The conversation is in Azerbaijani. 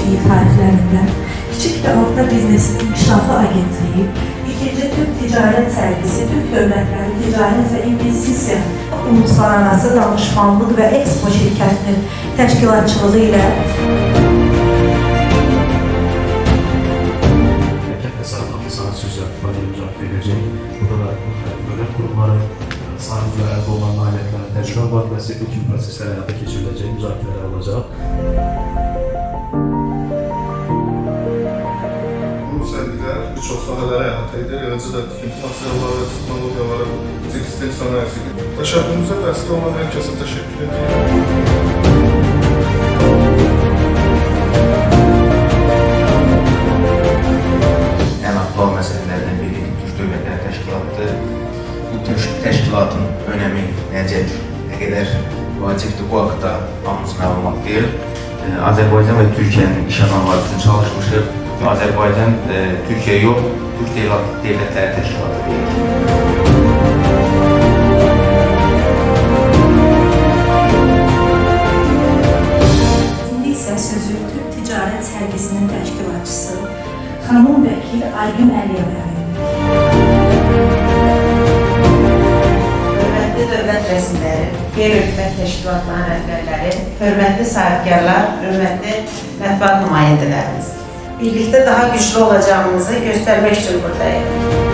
Gençliği tarihlərində Kiçik və Orta Biznesin İnkişafı Agentliyi, ikinci Türk Ticaret Sərgisi, Türk Dövlətləri Ticaret və İnvestisiya Uluslararası Danışmanlıq və Expo şirkətinin təşkilatçılığı ilə Sana sözler mücadele edecek. Burada da devlet kurumları, sahipleri, elde olan maliyetlerin tecrübe var ve sekteki prosesler hayata geçirilecek müzakereler olacak. Bu sergiler birçok sahalara hayata eder. Yaratıcılar, tikinti materialları, teknolojiyaları, tekstil sanayisi. Təşəbbüsümüzə dəstək olan hər kəsə təşəkkür edirəm. Aktual məsələlərdən biri Türk Dövlətləri Təşkilatıdır. Bu təşkilatın önəmi necədir? Nə qədər vacibdir bu haqda hamımız məlumatlıyıq. Azərbaycan və Türkiyənin iş adamları üçün çalışmışıq. Azərbaycan Türkiyə yox, Türk Dövlətləri Təşkilatı deyil. İndi isə sözü Türk Ticarət Sərgisinin təşkilatçısı Xanım Vəkil Aygün Əliyevə verir. Hörmətli dövlət rəsmiləri, qeyri-hökumət təşkilatlarının rəhbərləri, hörmətli sahibkarlar, hörmətli mətbuat nümayəndələrimiz. Birlikdə daha güclü olacağımızı göstərmək üçün buradayıq.